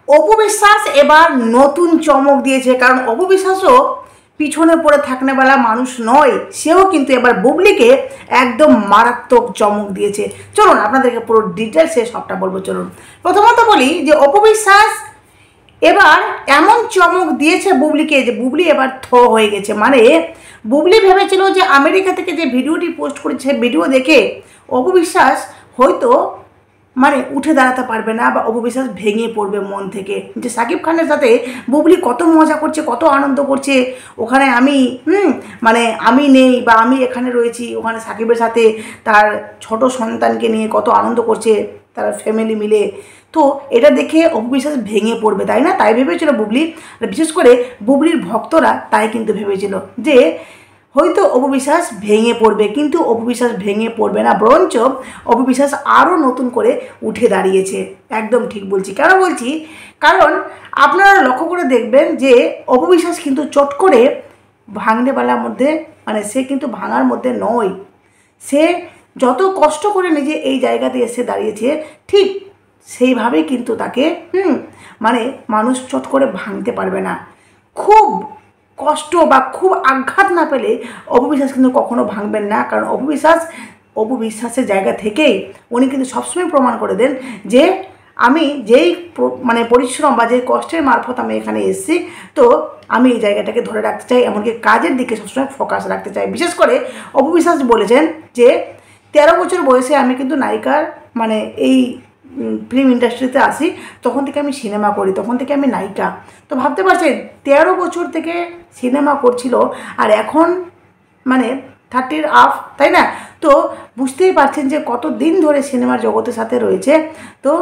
অপু বিশ্বাস এবার নতুন চমক দিয়েছে, কারণ অপু বিশ্বাসও পিছনে পড়ে থাকনেওয়ালা মানুষ নয়, সেও কিন্তু এবার বুবলিকে একদম মারাত্মক চমক দিয়েছে। চলুন আপনাদেরকে পুরো ডিটেলসে সবটা বলবো। চলুন প্রথমত বলি যে অপু বিশ্বাস এবার এমন চমক দিয়েছে বুবলিকে যে বুবলি এবার হয়ে গেছে। মানে বুবলি ভেবেছিল যে আমেরিকা থেকে যে ভিডিওটি পোস্ট করেছে ভিডিও দেখে অপু বিশ্বাস হয়তো মানে উঠে দাঁড়াতে পারবে না, বা অপু বিশ্বাস ভেঙে পড়বে মন থেকে, যে সাকিব খানের সাথে বুবলি কত মজা করছে, কত আনন্দ করছে, ওখানে আমি মানে আমি নেই বা আমি এখানে রয়েছি, ওখানে সাকিবের সাথে তার ছোট সন্তানকে নিয়ে কত আনন্দ করছে তার ফ্যামিলি মিলে। তো এটা দেখে অপু বিশ্বাস ভেঙে পড়বে, তাই না? তাই ভেবেছিল বুবলি, বিশেষ করে বুবলির ভক্তরা তাই কিন্তু ভেবেছিল যে হয়তো অপু বিশ্বাস ভেঙে পড়বে, কিন্তু অপু বিশ্বাস ভেঙে পড়বে না, বরঞ্চ অপু বিশ্বাস আরও নতুন করে উঠে দাঁড়িয়েছে। একদম ঠিক বলছি। কেন বলছি? কারণ আপনারা লক্ষ্য করে দেখবেন যে অপু বিশ্বাস কিন্তু চট করে ভাঙনেওয়ালার মধ্যে, মানে সে কিন্তু ভাঙার মধ্যে নয়। সে যত কষ্ট করে নিজে এই জায়গাতে এসে দাঁড়িয়েছে, ঠিক সেইভাবেই কিন্তু তাকে মানে মানুষ চট করে ভাঙতে পারবে না। খুব কষ্ট বা খুব আঘাত না পেলে অপু বিশ্বাস কিন্তু কখনো ভাঙবেন না, কারণ অপু বিশ্বাসের জায়গা থেকেই উনি কিন্তু সবসময় প্রমাণ করে দেন যে আমি যেই মানে পরিশ্রম বা যেই কষ্টের মারফত আমি এখানে এসেছি, তো আমি এই জায়গাটাকে ধরে রাখতে চাই, এমনকি কাজের দিকে সবসময় ফোকাস রাখতে চাই। বিশেষ করে অপু বিশ্বাস বলেছেন যে 13 বছর বয়সে আমি কিন্তু নায়িকার মানে এই ফিল্ম ইন্ডাস্ট্রিতে আসি, তখন থেকে আমি সিনেমা করি, তখন থেকে আমি নায়িকা। তো ভাবতে পারছেন 13 বছর থেকে সিনেমা করছিল, আর এখন মানে 30 আপ, তাই না? তো বুঝতেই পারছেন যে কত দিন ধরে সিনেমার জগতের সাথে রয়েছে। তো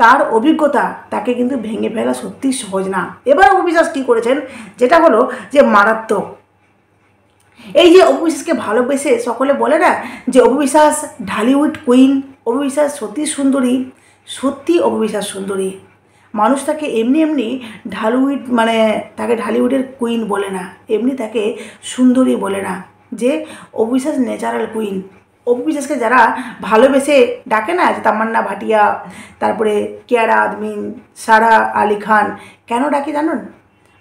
তার অভিজ্ঞতা তাকে কিন্তু ভেঙে ফেলা সত্যি সহজ না। এবার অপু বিশ্বাস কী করেছেন, যেটা হলো যে মারাত্মক। এই যে অপু বিশ্বাসকে ভালোবেসে সকলে বলে না যে অপু বিশ্বাস ঢালিউড কুইন, অপু বিশ্বাস সত্যি সুন্দরী, সত্যি অপু বিশ্বাস সুন্দরী। মানুষ তাকে এমনি এমনি ঢালিউড মানে তাকে ঢালিউডের কুইন বলে না, এমনি তাকে সুন্দরী বলে না, যে অপু বিশ্বাস ন্যাচারাল কুইন। অপু বিশ্বাসকে যারা ভালোবেসে ডাকে না, যে তামান্না ভাটিয়া, তারপরে কিয়ারা আদমিন, সারা আলি খান, কেন ডাকে জানুন?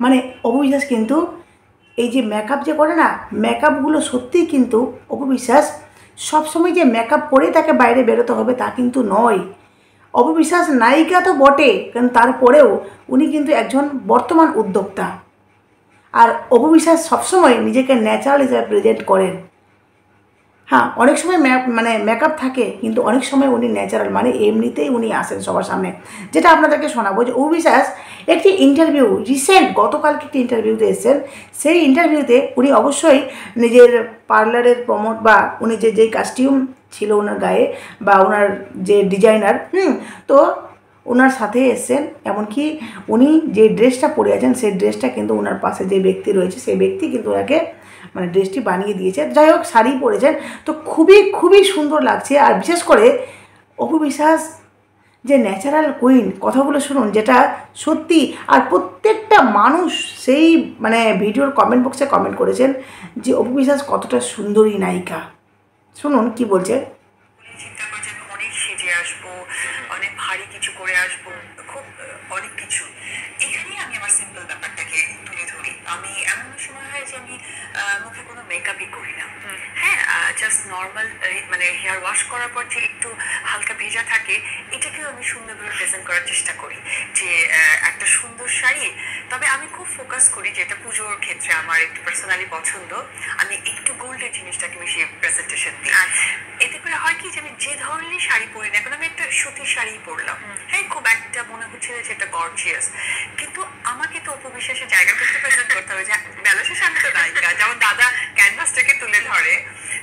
মানে অপু বিশ্বাস কিন্তু এই যে মেকআপ যে করে না, মেকআপগুলো সত্যিই কিন্তু অপু বিশ্বাস সবসময় যে মেকআপ করে তাকে বাইরে বেরোতে হবে তা কিন্তু নয়। অপু বিশ্বাস নায়িকা তো বটে, কারণ তারপরেও উনি কিন্তু একজন বর্তমান উদ্যোক্তা। আর অপু বিশ্বাস সবসময় নিজেকে ন্যাচারাল হিসেবে প্রেজেন্ট করেন। হ্যাঁ, অনেক সময় মানে মেকআপ থাকে, কিন্তু অনেক সময় উনি ন্যাচারাল, মানে এমনিতেই উনি আসেন সবার সামনে। যেটা আপনাদেরকে শোনাবো যে অপু বিশ্বাস একটি ইন্টারভিউ রিসেন্ট গতকালকে একটি ইন্টারভিউতে এসেছেন। সেই ইন্টারভিউতে উনি অবশ্যই নিজের পার্লারের প্রমোট বা উনি যেই কাস্টিউম ছিল ওনার গায়ে বা ওনার যে ডিজাইনার তো ওনার সাথে এসছেন। এমনকি উনি যে ড্রেসটা পরে আছেন সেই ড্রেসটা কিন্তু ওনার পাশে যে ব্যক্তি রয়েছে সেই ব্যক্তি কিন্তু ওনাকে মানে ড্রেসটি বানিয়ে দিয়েছে। যাই হোক, শাড়ি পরেছেন, তো খুবই খুবই সুন্দর লাগছে। আর বিশেষ করে অপু বিশ্বাস যে ন্যাচারাল কুইন, কথাগুলো শুনুন, যেটা সত্যি। আর প্রত্যেকটা মানুষ সেই মানে ভিডিওর কমেন্ট বক্সে কমেন্ট করেছেন যে অপু বিশ্বাস কতটা সুন্দরী নায়িকা। শুনুন কি বলছে। চিন্তা করছি আমি অনেক সেজে আসবো, অনেক ভারী কিছু করে আসবো, খুব অনেক কিছু। এখানেই আমি আমার সিম্পল ব্যাপারটাকে তুলে ধরি। আমি এমন সময় হয় যে আমি মুখে কোনো মেকআপই করি না। হ্যাঁ, জাস্ট নর্মাল মানে হেয়ার ওয়াশ করার পর যে একটু হালকা ভেজা থাকে, এটাকেও আমি সুন্দরভাবে প্রেজেন্ট করার চেষ্টা করি, যে একটা সুন্দর শাড়ি। তবে আমি খুব ফোকাস করি, যেটা পুজোর ক্ষেত্রে আমার একটু পার্সোনালি পছন্দ, আমি একটু গোল্ডের জিনিসটাকে বেশি প্রেজেন্টেশন দিই। এতে করে হয় কি যে আমি যে ধরনের শাড়ি পরি না, এখন আমি একটা সুতির শাড়ি পরলাম, হ্যাঁ, খুব একটা মনে হচ্ছে যে এটা গর্জিয়াস, কিন্তু আমাকে তো অপু বিশ্বাসের জায়গা থেকে প্রেজেন্ট করতে হবে, যে বেলাসে শাড়ি তো নায়িকা, যেমন দাদা ক্যানভাসটাকে তুলে ধরে।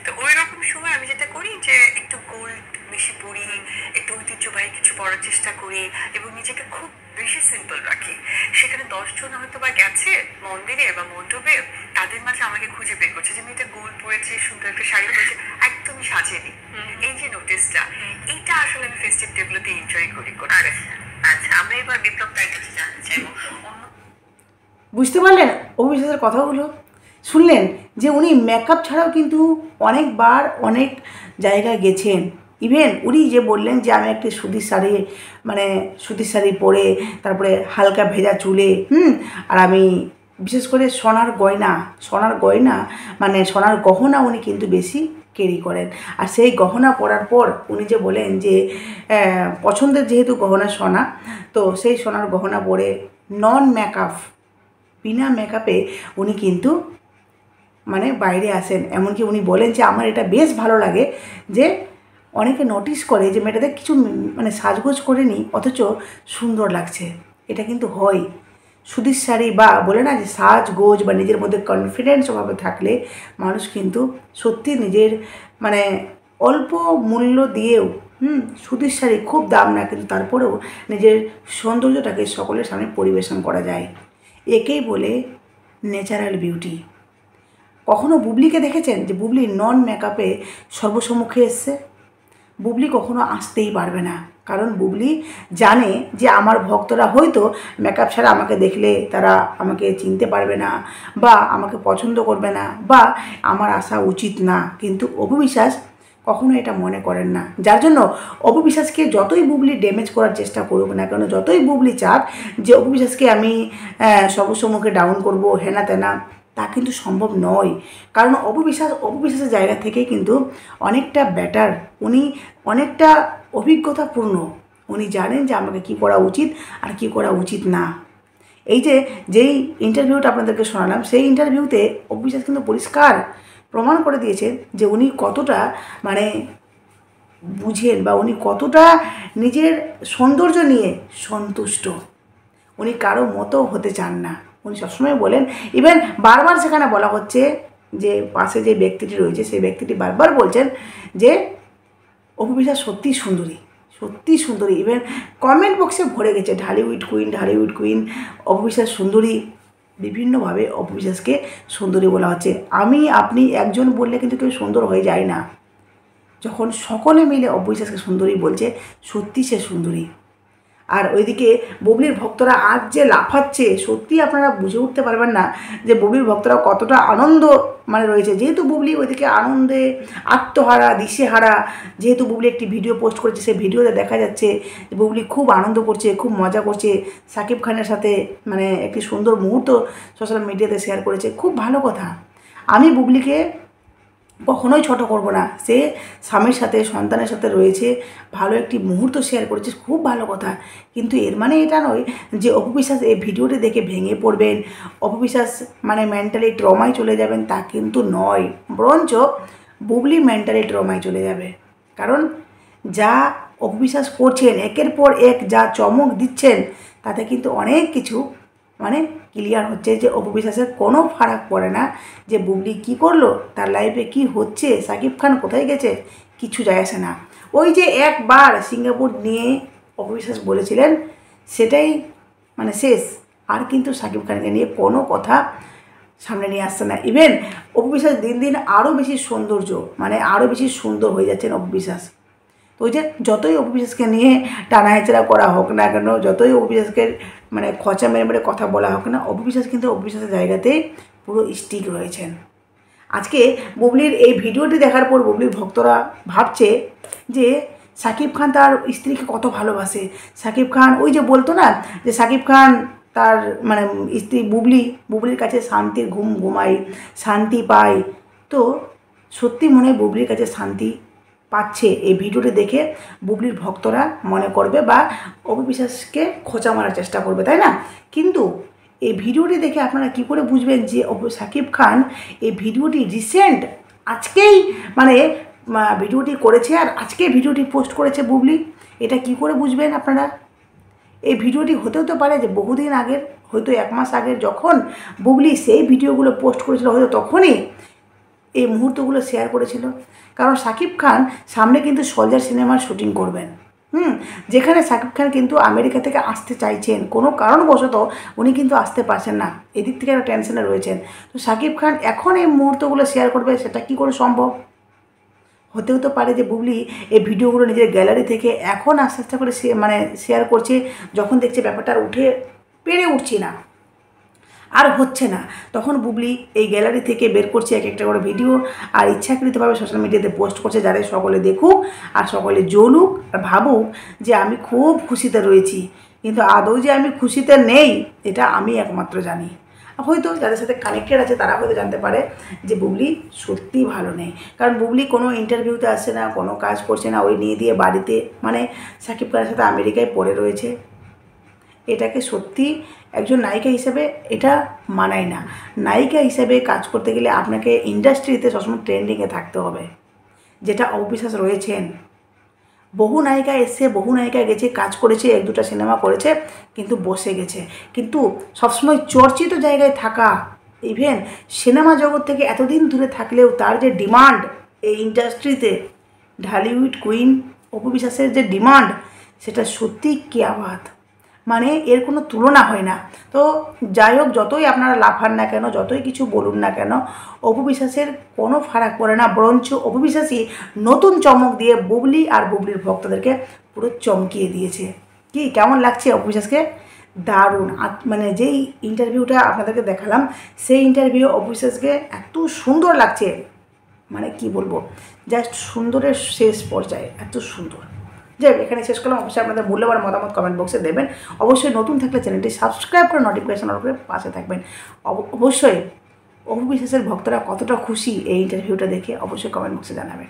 তো ওই রকম সময় আমি যেটা করি যে একটু গোল্ড বেশি পরি, একটু ঐতিহ্যবাহী কিছু পরার চেষ্টা করি, এবং নিজেকে খুব বেশি সিম্পল রাখি। সেখানে 10 জন হয়তো বা গেছে মন্দিরে বা মণ্ডপে, তাদের মাঝে আমাকে খুঁজে বের করছে যে আমি এটা গোল্ড পরেছি, সুন্দর একটা শাড়ি পরেছি, একদমই সাজেনি। এই যে নোটিসটা, এইটা আসলে আমি ফেস্টিভ ডেগুলোতে এনজয় করি। আচ্ছা, আমরা এবার বিপ্লব তার কাছে জানতে চাইবো। বুঝতে পারলেন অপু বিশ্বাসের কথাগুলো? শুনলেন যে উনি মেকআপ ছাড়াও কিন্তু অনেকবার অনেক জায়গায় গেছেন, ইভেন উনি যে বললেন যে আমি একটি সুতির শাড়ি মানে সুতির শাড়ি পরে তারপরে হালকা ভেজা চুলে আর আমি বিশেষ করে সোনার গয়না মানে সোনার গহনা উনি কিন্তু বেশি ক্যারি করেন। আর সেই গহনা পরার পর উনি যে বলেন যে পছন্দের যেহেতু গহনা সোনা, তো সেই সোনার গহনা পরে নন মেকআপ বিনা মেকআপে উনি কিন্তু মানে বাইরে আসেন। এমনকি উনি বলেন যে আমার এটা বেশ ভালো লাগে যে অনেকে নোটিস করে যে মেয়েটাদের কিছু মানে সাজগোজ করেনি অথচ সুন্দর লাগছে। এটা কিন্তু হয় সুতির শাড়ি বা বলে না যে সাজগোজ বা নিজের মধ্যে কনফিডেন্স অভাবে থাকলে মানুষ কিন্তু সত্যি নিজের মানে অল্প মূল্য দিয়েও সুতির শাড়ি খুব দাম না, কিন্তু তারপরেও নিজের সৌন্দর্যটাকে সকলের সামনে পরিবেশন করা যায়। একেই বলে ন্যাচারাল বিউটি। কখনো বুবলিকে দেখেছেন যে বুবলি নন মেকআপে সর্বসম্মুখে এসছে? বুবলি কখনো আসতেই পারবে না, কারণ বুবলি জানে যে আমার ভক্তরা হয়তো মেকআপ ছাড়া আমাকে দেখলে তারা আমাকে চিনতে পারবে না বা আমাকে পছন্দ করবে না বা আমার আসা উচিত না, কিন্তু অপু বিশ্বাস কখনো এটা মনে করেন না। যার জন্য অপু বিশ্বাসকে যতই বুবলি ড্যামেজ করার চেষ্টা করুক না কেন, যতই বুবলি চাক যে অপু বিশ্বাসকে আমি সর্বসম্মুখে ডাউন করবো হেনা তেনা, তা কিন্তু সম্ভব নয়। কারণ অপু বিশ্বাসের জায়গা থেকে কিন্তু অনেকটা বেটার, উনি অনেকটা অভিজ্ঞতাপূর্ণ, উনি জানেন যে আমাকে কী করা উচিত আর কী করা উচিত না। এই যেই ইন্টারভিউটা আপনাদেরকে শোনালাম, সেই ইন্টারভিউতে অপু বিশ্বাস কিন্তু পরিষ্কার প্রমাণ করে দিয়েছেন যে উনি কতটা মানে বুঝেন বা উনি কতটা নিজের সৌন্দর্য নিয়ে সন্তুষ্ট। উনি কারো মতো হতে চান না, উনি সবসময় বলেন। ইভেন বারবার সেখানে বলা হচ্ছে যে পাশে যে ব্যক্তিটি রয়েছে সেই ব্যক্তিটি বারবার বলছেন যে অপু বিশ্বাস সত্যিই সুন্দরী। ইভেন কমেন্ট বক্সে ভরে গেছে ঢালিউড কুইন অপু বিশ্বাস সুন্দরী, বিভিন্নভাবে অপু বিশ্বাসকে সুন্দরী বলা হচ্ছে। আপনি একজন বললে কিন্তু কেউ সুন্দর হয়ে যায় না। যখন সকলে মিলে অপু বিশ্বাসকে সুন্দরী বলছে, সত্যি সে সুন্দরী। আর ওইদিকে বুবলির ভক্তরা আজ যে লাফাচ্ছে, সত্যি আপনারা বুঝে উঠতে পারবেন না যে বুবলির ভক্তরা কতটা আনন্দ মানে রয়েছে। যেহেতু বুবলি ওইদিকে আনন্দে আত্মহারা দিশেহারা, যেহেতু বুবলি একটি ভিডিও পোস্ট করেছে, সেই ভিডিওতে দেখা যাচ্ছে যে বুবলি খুব আনন্দ করছে, খুব মজা করছে, সাকিব খানের সাথে মানে একটি সুন্দর মুহূর্ত সোশ্যাল মিডিয়াতে শেয়ার করেছে। খুব ভালো কথা। আমি বুবলিকে কখনোই ছোট করব না, সে স্বামীর সাথে সন্তানের সাথে রয়েছে, ভালো একটি মুহূর্ত শেয়ার করেছে, খুব ভালো কথা। কিন্তু এর মানে এটা নয় যে অপু বিশ্বাস এই ভিডিওটি দেখে ভেঙে পড়বেন, অপু বিশ্বাস মানে মেন্টালি ট্রমায় চলে যাবেন, তা কিন্তু নয়। বরঞ্চ বুবলি মেন্টালি ট্রমায় চলে যাবে। কারণ যা অপু বিশ্বাস করছেন, একের পর এক যা চমক দিচ্ছেন, তাতে কিন্তু অনেক কিছু মানে ক্লিয়ার হচ্ছে যে অপু বিশ্বাসের কোনো ফারাক পড়ে না যে বুবলি কী করলো, তার লাইফে কি হচ্ছে, সাকিব খান কোথায় গেছে, কিছু যায় আসে না। ওই যে একবার সিঙ্গাপুর নিয়ে অপু বিশ্বাস বলেছিলেন, সেটাই মানে শেষ। আর কিন্তু সাকিব খানকে নিয়ে কোনো কথা সামনে নিয়ে আসছে না। ইভেন অপু বিশ্বাস দিন দিন আরও বেশি সৌন্দর্য মানে আরও বেশি সুন্দর হয়ে যাচ্ছেন অপু বিশ্বাস। তো ওই যে যতই অপু বিশ্বাসকে নিয়ে টানা হেঁচড়া করা হোক না কেন, যতই অপু বিশ্বাসকে মানে খচা মেরে কথা বলা হোক না, অপু বিশ্বাস কিন্তু অপু বিশ্বাসের জায়গাতেই পুরো স্টিক রয়েছেন। আজকে বুবলির এই ভিডিওটি দেখার পর বুবলির ভক্তরা ভাবছে যে সাকিব খান তার স্ত্রীকে কত ভালোবাসে। সাকিব খান ওই যে বলতো না যে সাকিব খান তার মানে স্ত্রী বুবলির কাছে শান্তির ঘুমায়, শান্তি পায়। তো সত্যি মনে হয় বুবলির কাছে শান্তি পাচ্ছে এই ভিডিওটি দেখে বুবলির ভক্তরা মনে করবে বা অপু বিশ্বাসকে খোঁচা মারার চেষ্টা করবে, তাই না? কিন্তু এই ভিডিওটি দেখে আপনারা কি করে বুঝবেন যে সাকিব খান এই ভিডিওটি রিসেন্ট আজকেই মানে ভিডিওটি করেছে আর আজকে ভিডিওটি পোস্ট করেছে বুবলি? এটা কি করে বুঝবেন আপনারা? এই ভিডিওটি হতেও তো পারে যে বহুদিন আগের, হয়তো 1 মাস আগের যখন বুবলি সেই ভিডিওগুলো পোস্ট করেছিল, হয়তো তখনই এই মুহূর্তগুলো শেয়ার করেছিল। কারণ সাকিব খান সামনে কিন্তু সোলজার সিনেমার শুটিং করবেন, যেখানে সাকিব খান কিন্তু আমেরিকা থেকে আসতে চাইছেন, কোনো কারণবশত উনি কিন্তু আসতে পারছেন না, এদিক থেকে একটা টেনশনে রয়েছেন। তো সাকিব খান এখন এই মুহূর্তগুলো শেয়ার করবে, সেটা কি করে সম্ভব? হতেও তো পারে যে বুবলি এই ভিডিওগুলো নিজের গ্যালারি থেকে এখন আস্তে আস্তে করে শেয়ার করছে, যখন দেখছে ব্যাপারটা উঠে পেরে উঠছি না। আর হচ্ছে না, তখন বুবলি এই গ্যালারি থেকে বের করছে এক একটা করে ভিডিও আর ইচ্ছাকৃতভাবে সোশ্যাল মিডিয়াতে পোস্ট করছে, যাতে সকলে দেখুক আর সকলে জ্বলুক আর ভাবুক যে আমি খুব খুশিতে রয়েছি। কিন্তু আদৌ যে আমি খুশিতে নেই এটা আমি একমাত্র জানি। হয়তো যাদের সাথে কানেক্টেড আছে তারা হয়তো জানতে পারে যে বুবলি সত্যিই ভালো নেই, কারণ বুবলি কোনো ইন্টারভিউতে আসছে না, কোনো কাজ করছে না, ওই নিয়ে দিয়ে বাড়িতে মানে সাকিব খানের সাথে আমেরিকায় পড়ে রয়েছে। এটাকে সত্যি একজন নায়িকা হিসেবে এটা মানায় না। নায়িকা হিসেবে কাজ করতে গেলে আপনাকে ইন্ডাস্ট্রিতে সবসময় ট্রেন্ডিংয়ে থাকতে হবে, যেটা অবিশ্বাস রয়েছেন। বহু নায়িকা এসছে, বহু নায়িকা গেছে, কাজ করেছে, এক দুটা সিনেমা করেছে, কিন্তু বসে গেছে। কিন্তু সবসময় চর্চিত জায়গায় থাকা, ইভেন সিনেমা জগৎ থেকে এতদিন দূরে থাকলেও তার যে ডিমান্ড এই ইন্ডাস্ট্রিতে, ঢালিউড কুইন অপু বিশ্বাসের যে ডিমান্ড, সেটা সত্যিই কেয়াবাত, মানে এর কোনো তুলনা হয় না। তো যাই হোক, যতই আপনারা লাফান না কেন, যতই কিছু বলুন না কেন, অপু বিশ্বাসের কোনো ফারাক পড়ে না, বরঞ্চ অপু বিশ্বাসই নতুন চমক দিয়ে বুবলি আর বুবলির ভক্তদেরকে পুরো চমকিয়ে দিয়েছে। কি কেমন লাগছে অপু বিশ্বাসকে? দারুণ। মানে যেই ইন্টারভিউটা আপনাদেরকে দেখালাম, সেই ইন্টারভিউ অপু বিশ্বাসকে এত সুন্দর লাগছে, মানে কি বলবো, জাস্ট সুন্দরের শেষ পর্যায়ে, এত সুন্দর। যাই হোক, এখানে শেষ করলাম। অবশ্যই আপনাদের মূল্যবান মতামত কমেন্ট বক্সে দেবেন। অবশ্যই নতুন থাকলে চ্যানেলটি সাবস্ক্রাইব করে নোটিফিকেশন অন করে পাশে থাকবেন। অবশ্যই অপু বিশ্বাসের ভক্তরা কতটা খুশি এই ইন্টারভিউটা দেখে অবশ্যই কমেন্ট বক্সে জানাবেন।